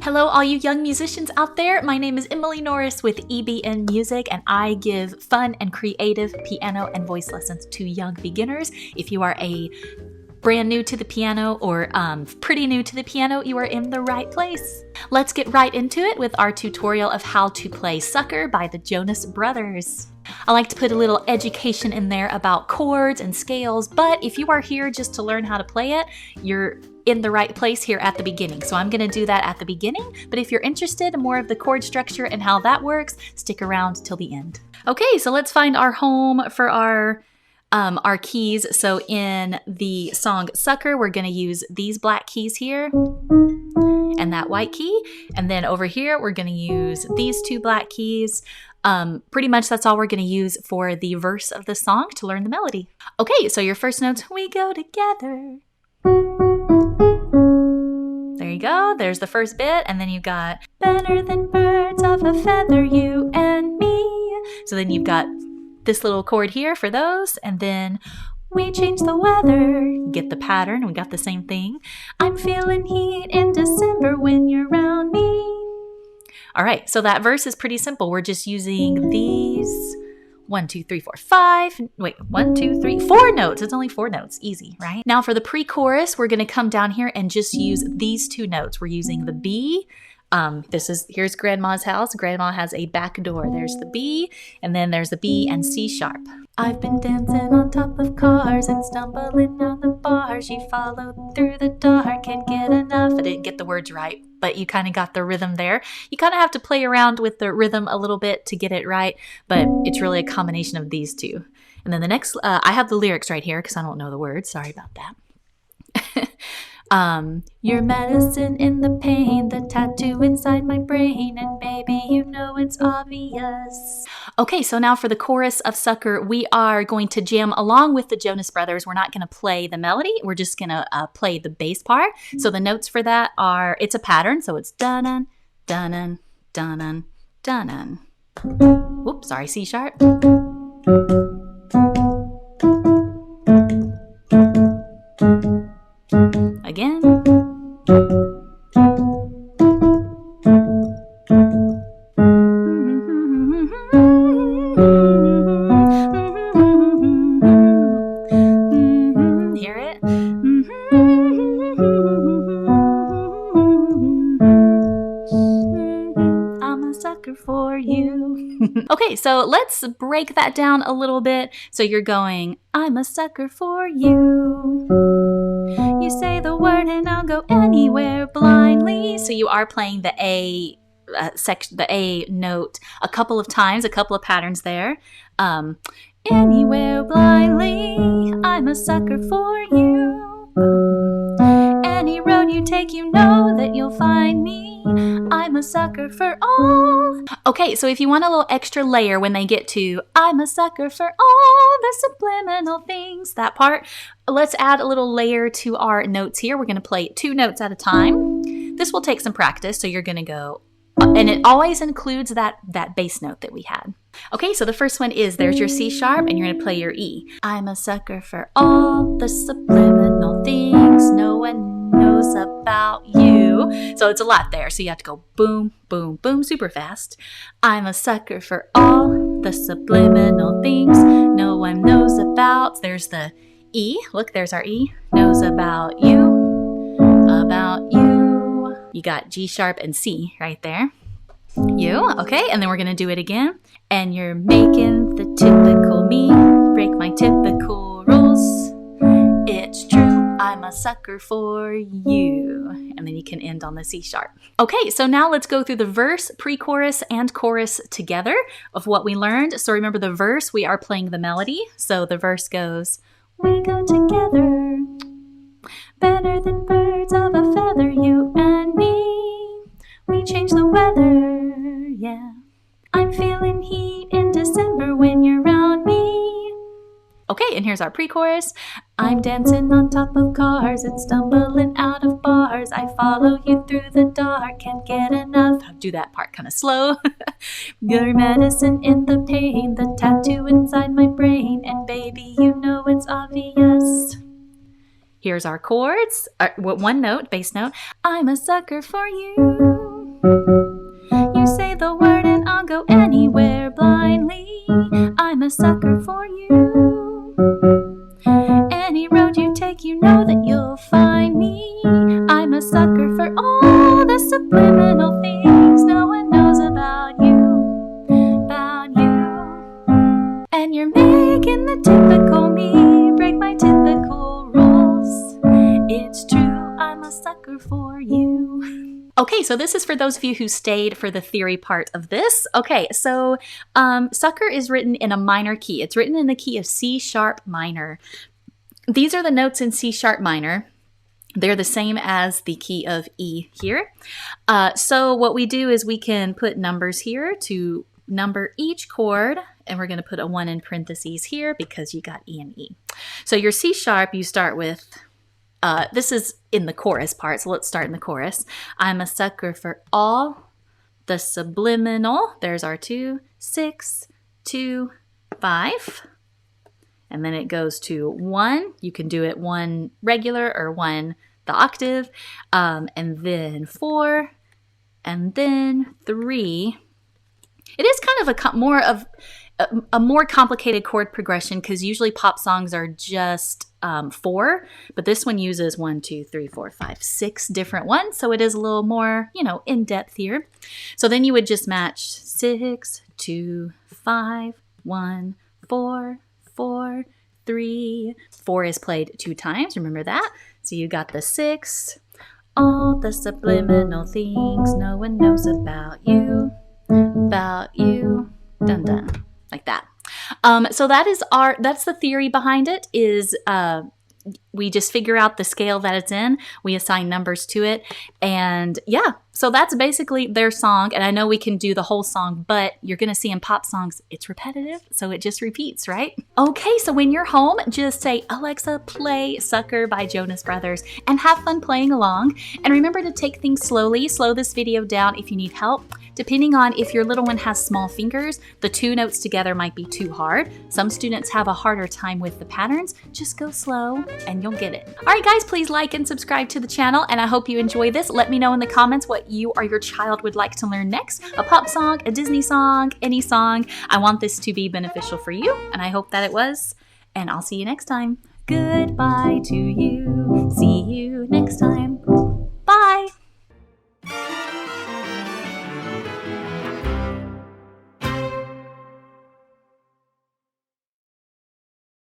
Hello, all you young musicians out there. My name is Emily Norris with EBN Music, and I give fun and creative piano and voice lessons to young beginners. If you are a brand new to the piano or pretty new to the piano, you are in the right place. Let's get right into it with our tutorial of how to play Sucker by the Jonas Brothers. I like to put a little education in there about chords and scales, but if you are here just to learn how to play it, you're in the right place here at the beginning. So I'm going to do that at the beginning, but if you're interested in more of the chord structure and how that works, stick around till the end. Okay, so let's find our home for our keys. So in the song Sucker, we're going to use these black keys here and that white key. And then over here, we're going to use these two black keys. Pretty much that's all we're going to use for the verse of the song to learn the melody. Okay, so your first notes, we go together. There you go. There's the first bit. And then you've got better than birds of a feather, you and me. So then you've got this little chord here for those. And then we change the weather. You get the pattern. We got the same thing. I'm feeling heat in December when you're around me. All right. So that verse is pretty simple. We're just using these 1, 2, 3, 4, 5. Wait, 1, 2, 3, 4 notes. It's only 4 notes. Easy, right? Now for the pre-chorus, we're going to come down here and just use these 2 notes. We're using the B. Here's Grandma's house. Grandma has a back door. There's the B, and then there's the B and C sharp. I've been dancing on top of cars and stumbling down the bars. You followed through the dark, can't get enough. I didn't get the words right, but you kind of got the rhythm there. You kind of have to play around with the rhythm a little bit to get it right, but it's really a combination of these 2. And then the next, I have the lyrics right here because I don't know the words. Sorry about that. Your medicine in the pain, the tattoo inside my brain, and baby, you know it's obvious. Okay, so now for the chorus of Sucker, we are going to jam along with the Jonas Brothers. We're not going to play the melody. We're just going to play the bass part. So the notes for that are, it's a pattern. So it's dun-dun, dun-dun, dun-dun, dun-dun. Whoops, sorry, C sharp. Again. Hear it? I'm a sucker for you. Okay, so let's break that down a little bit. So you're going, I'm a sucker for you. You say the word and I'll go anywhere blindly. So you are playing the A section, the A note a couple of times, a couple of patterns there. Anywhere blindly, I'm a sucker for you. Any road you take, you know that you'll find me. I'm a sucker for all. Okay, so if you want a little extra layer when they get to I'm a sucker for all the subliminal things, that part, let's add a little layer to our notes here. We're going to play 2 notes at a time. This will take some practice, so you're going to go, and it always includes that bass note that we had. Okay, so the first one is, there's your C sharp, and you're going to play your E. I'm a sucker for all the subliminal things no one knows about you. So it's a lot there. So you have to go boom, boom, boom, super fast. I'm a sucker for all the subliminal things no one knows about. There's the E. Look, there's our E. Knows about you, about you. You got G sharp and C right there. You, okay, and then we're gonna do it again. And you're making the typical me break my typical rules. It's true, I'm a sucker for you. And then you can end on the C sharp. Okay, so now let's go through the verse, pre-chorus, and chorus together of what we learned. So remember the verse, we are playing the melody. So the verse goes, we go together, better than birds of a feather, you and me. We change the weather, yeah. I'm feeling heat in December when you're around me. Okay, and here's our pre-chorus. I'm dancing on top of cars and stumbling out of bars. I follow you through the dark, can't get enough. I'll do that part kind of slow. Your medicine in the pain, the tattoo inside my brain, and baby, you know it's obvious. Here's our chords. One note, bass note. I'm a sucker for you. You say the word and I'll go anywhere blindly. I'm a sucker for you. Any road you take, you know that you'll find me. I'm a sucker for all the subliminal things no one knows about you, about you. And you're making the typical me break my typical rules. It's true, I'm a sucker for you. Okay, so this is for those of you who stayed for the theory part of this. Okay, so sucker is written in a minor key. It's written in the key of C sharp minor. These are the notes in C sharp minor. They're the same as the key of E here. So what we do is we can put numbers here to number each chord, and we're going to put a 1 in parentheses here because you got E and E. So your C sharp, you start with, this is in the chorus part, so let's start in the chorus. I'm a sucker for all the subliminal, there's our 2, 6, 2, 5. And then it goes to 1. You can do it 1 regular or 1 the octave, and then 4, and then 3. It is kind of a more complicated chord progression because usually pop songs are just 4, but this one uses 1, 2, 3, 4, 5, 6 different ones, so it is a little more, in depth here. So then you would just match 6, 2, 5, 1, 4, 4, 3. 4 is played 2 times, remember that? So you got the 6, all the subliminal things no one knows about you, dun dun, like that. So that's the theory behind it, is we just figure out the scale that it's in, we assign numbers to it, and yeah, so that's basically their song. And I know we can do the whole song, but you're gonna see in pop songs, it's repetitive, so it just repeats, right? Okay, so when you're home, just say, Alexa, play Sucker by Jonas Brothers, and have fun playing along. And remember to take things slowly, slow this video down if you need help. Depending on if your little one has small fingers, the 2 notes together might be too hard. Some students have a harder time with the patterns. Just go slow and you'll get it. All right, guys, please like and subscribe to the channel, and I hope you enjoy this. Let me know in the comments what you or your child would like to learn next. A pop song, a Disney song, any song. I want this to be beneficial for you, and I hope that it was. And I'll see you next time. Goodbye to you. See you next time.